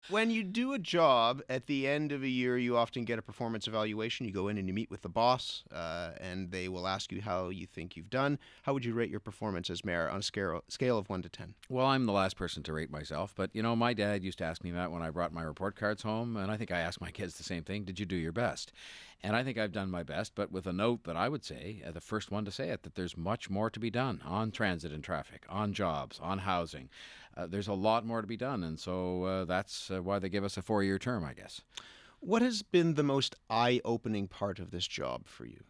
When you do a job, at the end of a year, you often get a performance evaluation. You go in and you meet with the boss, and they will ask you how you think you've done. How would you rate your performance as mayor on a scale of 1 to 10? Well, I'm the last person to rate myself, but, my dad used to ask me that when I brought my report cards home, and I think I asked my kids the same thing. Did you do your best? And I think I've done my best, but with a note that I would say, the first one to say it, that there's much more to be done on transit and traffic, on jobs, on housing. There's a lot more to be done, and so that's why they give us a 4-year term, I guess. What has been the most eye-opening part of this job for you?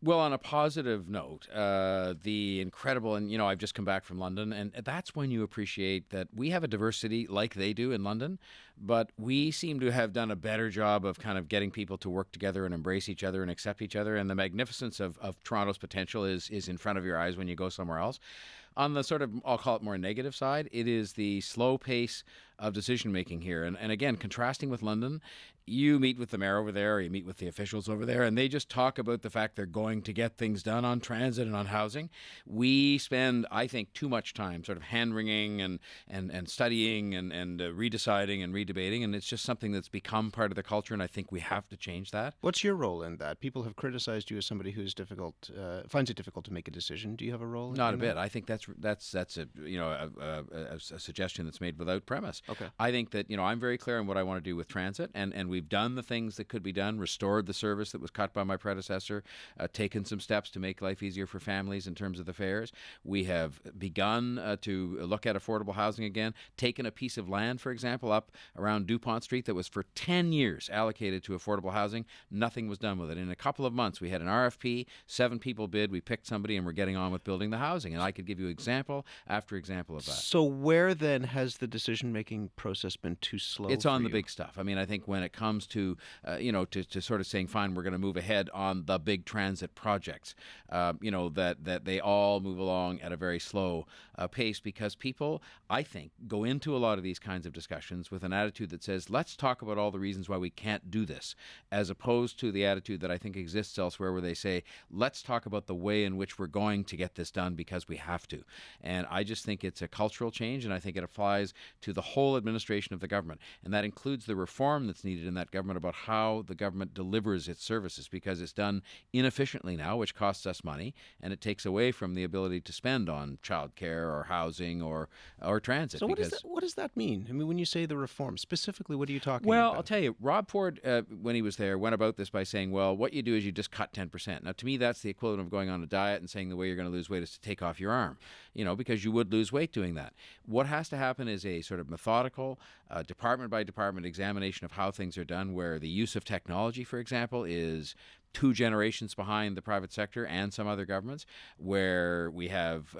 Well, on a positive note, the incredible, and I've just come back from London, and that's when you appreciate that we have a diversity like they do in London, but we seem to have done a better job of kind of getting people to work together and embrace each other and accept each other, and the magnificence of Toronto's potential is in front of your eyes when you go somewhere else. On the sort of, I'll call it more negative side, it is the slow pace of decision-making here. And again, contrasting with London, you meet with the mayor over there, or you meet with the officials over there, and they just talk about the fact they're going to get things done on transit and on housing. We spend, I think, too much time sort of hand-wringing and studying and redeciding and redebating, and it's just something that's become part of the culture, and I think we have to change that. What's your role in that? People have criticized you as somebody who's finds it difficult to make a decision. Do you have a role in that? Not a bit. I think that's a suggestion that's made without premise. Okay. I think that I'm very clear on what I want to do with transit, and we've done the things that could be done, restored the service that was cut by my predecessor, taken some steps to make life easier for families in terms of the fares. We have begun to look at affordable housing again, taken a piece of land, for example, up around DuPont Street that was for 10 years allocated to affordable housing. Nothing was done with it. In a couple of months, we had an RFP, 7 people bid, we picked somebody, and we're getting on with building the housing. And I could give you example after example of that. So where then has the decision-making process been too slow? It's on for the you? big stuff. I mean, I think when it comes to, to sort of saying, fine, we're going to move ahead on the big transit projects, that they all move along at a very slow pace, because people, I think, go into a lot of these kinds of discussions with an attitude that says, let's talk about all the reasons why we can't do this, as opposed to the attitude that I think exists elsewhere where they say, let's talk about the way in which we're going to get this done because we have to. And I just think it's a cultural change, and I think it applies to the whole administration of the government. And that includes the reform that's needed in that government about how the government delivers its services, because it's done inefficiently now, which costs us money, and it takes away from the ability to spend on childcare or housing or transit. So what does that mean? I mean, when you say the reform, specifically, what are you talking about? Well, I'll tell you, Rob Ford, when he was there, went about this by saying, well, what you do is you just cut 10%. Now, to me, that's the equivalent of going on a diet and saying the way you're going to lose weight is to take off your arm, because you would lose weight doing that. What has to happen is a sort of methodical, department by department examination of how things are done, where the use of technology, for example, is 2 generations behind the private sector and some other governments, where we have,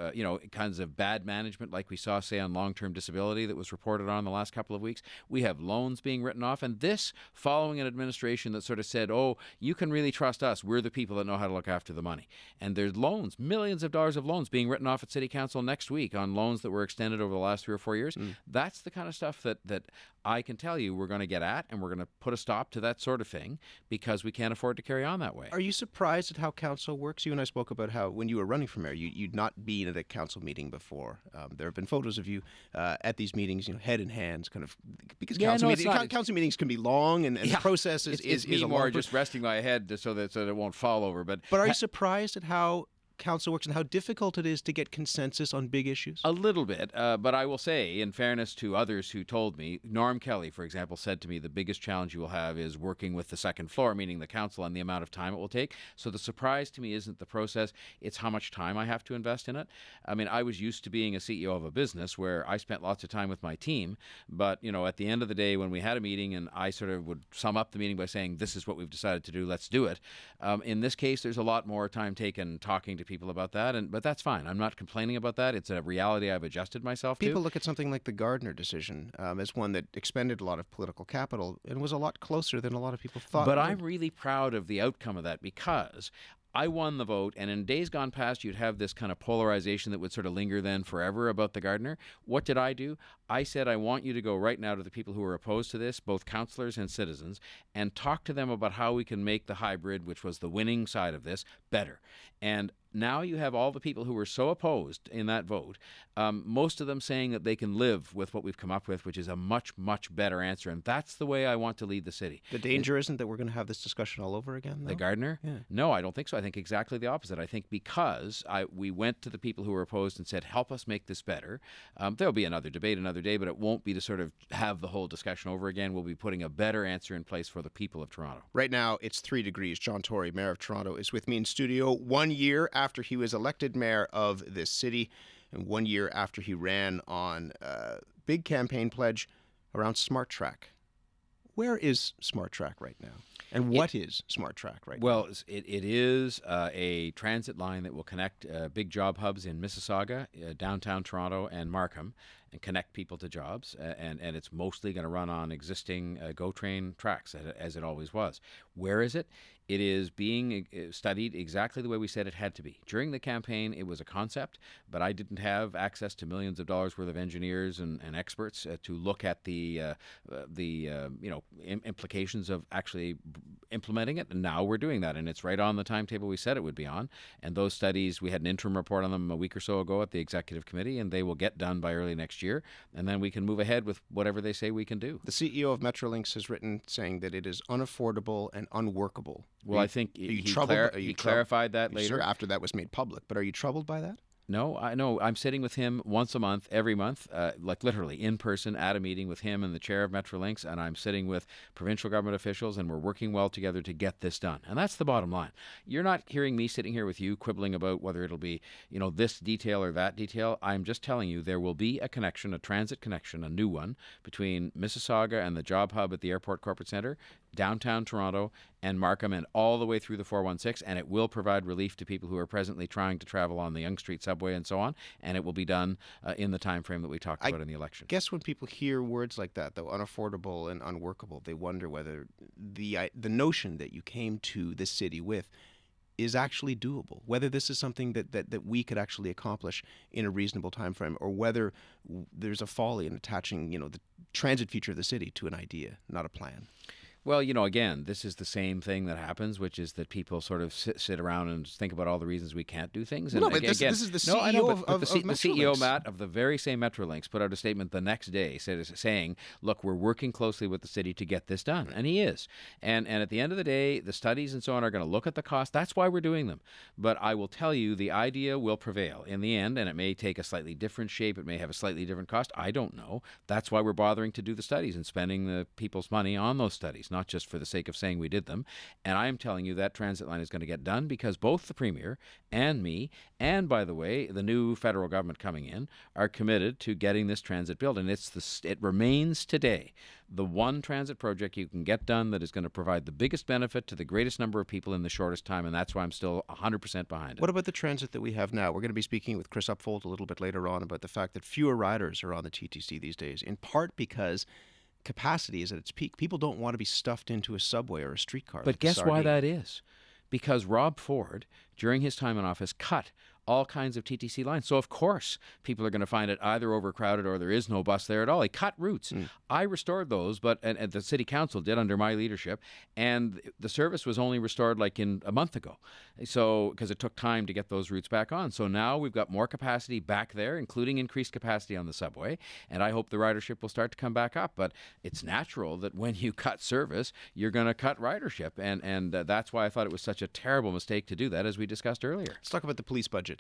kinds of bad management like we saw, say, on long-term disability that was reported on the last couple of weeks. We have loans being written off, and this following an administration that sort of said, oh, you can really trust us. We're the people that know how to look after the money. And there's loans, millions of dollars of loans being written off at City Council next week on loans that were extended over the last 3 or 4 years. That's the kind of stuff that I can tell you we're going to get at, and we're going to put a stop to that sort of thing, because we can't afford to carry on that way. Are you surprised at how council works? You and I spoke about how when you were running for mayor, you'd not been at a council meeting before. There have been photos of you at these meetings, head in hands, kind of, because council meetings can be long, and the process is me a more long just resting my head so that it won't fall over. But are you surprised at how council works and how difficult it is to get consensus on big issues? A little bit, but I will say, in fairness to others who told me, Norm Kelly, for example, said to me the biggest challenge you will have is working with the second floor, meaning the council, and the amount of time it will take. So the surprise to me isn't the process, it's how much time I have to invest in it. I mean, I was used to being a CEO of a business where I spent lots of time with my team, but, at the end of the day, when we had a meeting and I sort of would sum up the meeting by saying, this is what we've decided to do, let's do it. In this case, there's a lot more time taken talking to people about that, but that's fine. I'm not complaining about that. It's a reality I've adjusted myself to. People look at something like the Gardner decision as one that expended a lot of political capital and was a lot closer than a lot of people thought. But I'm really proud of the outcome of that, because I won the vote, and in days gone past, you'd have this kind of polarization that would sort of linger then forever about the Gardner. What did I do? I said, I want you to go right now to the people who are opposed to this, both councillors and citizens, and talk to them about how we can make the hybrid, which was the winning side of this, better. And now you have all the people who were so opposed in that vote, most of them saying that they can live with what we've come up with, which is a much, much better answer. And that's the way I want to lead the city. The danger isn't that we're going to have this discussion all over again, though? The Gardiner? Yeah. No, I don't think so. I think exactly the opposite. I think because we went to the people who were opposed and said, help us make this better. There'll be another debate another day, but it won't be to sort of have the whole discussion over again. We'll be putting a better answer in place for the people of Toronto. Right now, it's 3 degrees. John Tory, Mayor of Toronto, is with me in studio 1 year after he was elected mayor of this city and 1 year after he ran on a big campaign pledge around Smart Track. Where is Smart Track right now? And what is Smart Track right now? Well, it is a transit line that will connect big job hubs in Mississauga, downtown Toronto, and Markham, and connect people to jobs. And it's mostly going to run on existing GO train tracks, as it always was. Where is it? It is being studied exactly the way we said it had to be. During the campaign, it was a concept, but I didn't have access to millions of dollars worth of engineers and experts to look at the implications of actually implementing it. And now we're doing that, and it's right on the timetable we said it would be on. And those studies, we had an interim report on them a week or so ago at the executive committee, and they will get done by early next year. And then we can move ahead with whatever they say we can do. The CEO of Metrolinx has written saying that it is unaffordable and unworkable. Well, I think he clarified that later. Sure, after that was made public. But are you troubled by that? No, I'm sitting with him once a month, every month, like literally in person at a meeting with him and the chair of Metrolinx, and I'm sitting with provincial government officials, and we're working well together to get this done. And that's the bottom line. You're not hearing me sitting here with you quibbling about whether it'll be, this detail or that detail. I'm just telling you there will be a connection, a transit connection, a new one, between Mississauga and the job hub at the Airport Corporate Centre, downtown Toronto, and Markham, and all the way through the 416, and it will provide relief to people who are presently trying to travel on the Yonge Street subway and so on, and it will be done in the time frame that we talked about in the election. I guess when people hear words like that, though, unaffordable and unworkable, they wonder whether the notion that you came to this city with is actually doable, whether this is something that we could actually accomplish in a reasonable time frame, or whether there's a folly in attaching, the transit future of the city to an idea, not a plan. Well, again, this is the same thing that happens, which is that people sort of sit around and think about all the reasons we can't do things. And no, but this is the CEO of the CEO, Matt, of the very same Metrolinx put out a statement the next day saying, look, we're working closely with the city to get this done. And he is. And at the end of the day, the studies and so on are going to look at the cost. That's why we're doing them. But I will tell you, the idea will prevail in the end, and it may take a slightly different shape. It may have a slightly different cost. I don't know. That's why we're bothering to do the studies and spending the people's money on those studies, not just for the sake of saying we did them. And I am telling you that transit line is going to get done because both the Premier and me, and by the way, the new federal government coming in, are committed to getting this transit built. And it remains today the one transit project you can get done that is going to provide the biggest benefit to the greatest number of people in the shortest time, and that's why I'm still 100% behind it. What about the transit that we have now? We're going to be speaking with Chris Upfold a little bit later on about the fact that fewer riders are on the TTC these days, in part because capacity is at its peak. People don't want to be stuffed into a subway or a streetcar. But guess why that is? Because Rob Ford, during his time in office, cut all kinds of TTC lines. So, of course, people are going to find it either overcrowded or there is no bus there at all. He cut routes. I restored those, and the city council did under my leadership, and the service was only restored like in a month ago. So, because it took time to get those routes back on. So now we've got more capacity back there, including increased capacity on the subway, and I hope the ridership will start to come back up. But it's natural that when you cut service, you're going to cut ridership, and that's why I thought it was such a terrible mistake to do that, as we discussed earlier. Let's talk about the police budget.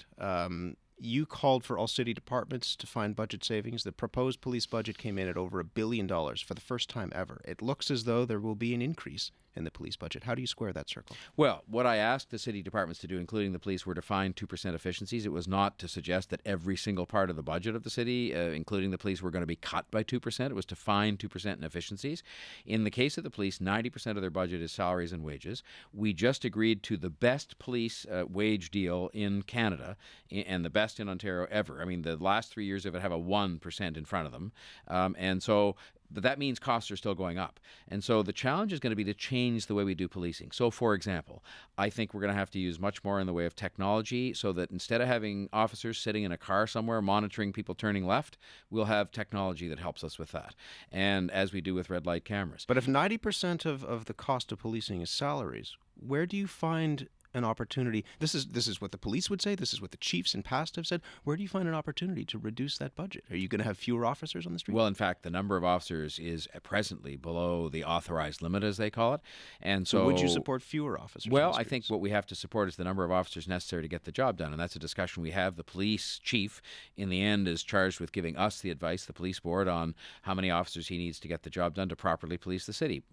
You called for all city departments to find budget savings. The proposed police budget came in at over $1 billion for the first time ever. It looks as though there will be an increase in the police budget. How do you square that circle? Well, what I asked the city departments to do, including the police, were to find 2% efficiencies. It was not to suggest that every single part of the budget of the city, including the police, were going to be cut by 2%. It was to find 2% in efficiencies. In the case of the police, 90% of their budget is salaries and wages. We just agreed to the best police wage deal in Canada and the best in Ontario ever. I mean, the last 3 years of it have a 1% in front of them. And so But that means costs are still going up. And so the challenge is going to be to change the way we do policing. So, for example, I think we're going to have to use much more in the way of technology so that instead of having officers sitting in a car somewhere monitoring people turning left, we'll have technology that helps us with that. And as we do with red light cameras. But if 90% of the cost of policing is salaries, where do you find an opportunity? This is what the police would say. This is what the chiefs in past have said. Where do you find an opportunity to reduce that budget? Are you going to have fewer officers on the street? Well, in fact, the number of officers is presently below the authorized limit, as they call it. And so would you support fewer officers? Well, I think what we have to support is the number of officers necessary to get the job done. And that's a discussion we have. The police chief, in the end, is charged with giving us the advice, the police board, on how many officers he needs to get the job done to properly police the city.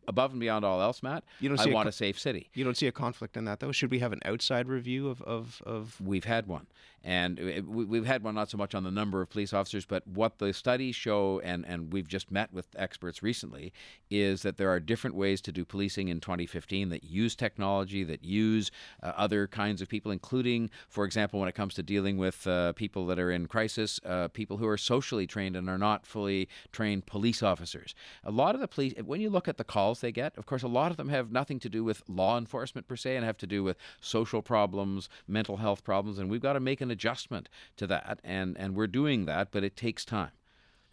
Above and beyond all else, Matt, I want a safe city. You don't see a conflict in that, though? Should we have an outside review of... We've had one. And we've had one not so much on the number of police officers, but what the studies show, and we've just met with experts recently, is that there are different ways to do policing in 2015 that use technology, that use other kinds of people, including, for example, when it comes to dealing with people that are in crisis, people who are socially trained and are not fully trained police officers. A lot of the police, when you look at the calls they get, of course, a lot of them have nothing to do with law enforcement per se and have to do with social problems, mental health problems, and we've got to make an adjustment to that, and we're doing that, but it takes time.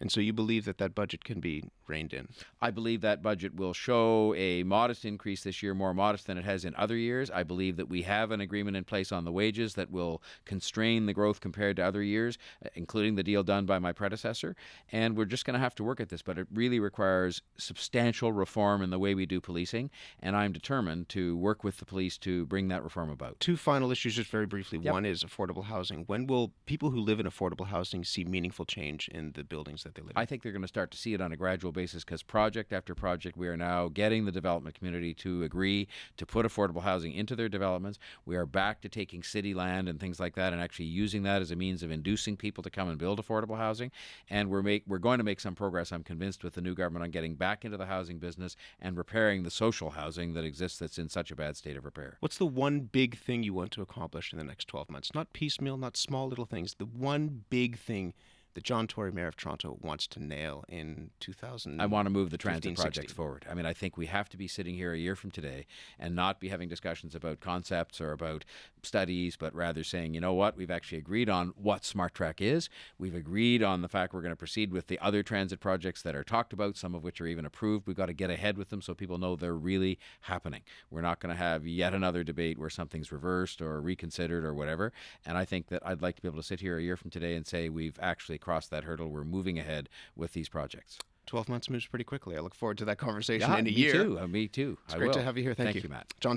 And so you believe that budget can be reined in? I believe that budget will show a modest increase this year, more modest than it has in other years. I believe that we have an agreement in place on the wages that will constrain the growth compared to other years, including the deal done by my predecessor. And we're just going to have to work at this, but it really requires substantial reform in the way we do policing, and I'm determined to work with the police to bring that reform about. Two final issues, just very briefly. Yep. One is affordable housing. When will people who live in affordable housing see meaningful change in the buildings that they live in? I think they're going to start to see it on a gradual basis because project after project, we are now getting the development community to agree to put affordable housing into their developments. We are back to taking city land and things like that and actually using that as a means of inducing people to come and build affordable housing. And we're going to make some progress, I'm convinced, with the new government on getting back into the housing business and repairing the social housing that exists that's in such a bad state of repair. What's the one big thing you want to accomplish in the next 12 months? Not piecemeal, not small little things. The one big thing that John Tory, Mayor of Toronto, wants to nail in 2000. I want to move the transit projects forward. I mean, I think we have to be sitting here a year from today and not be having discussions about concepts or about studies, but rather saying, you know what, we've actually agreed on what Smart Track is. We've agreed on the fact we're going to proceed with the other transit projects that are talked about, some of which are even approved. We've got to get ahead with them so people know they're really happening. We're not going to have yet another debate where something's reversed or reconsidered or whatever. And I think that I'd like to be able to sit here a year from today and say we've actually crossed that hurdle. We're moving ahead with these projects. 12 months moves pretty quickly. I look forward to that conversation in a year. Me too. It's great to have you here. Thank you, Matt. John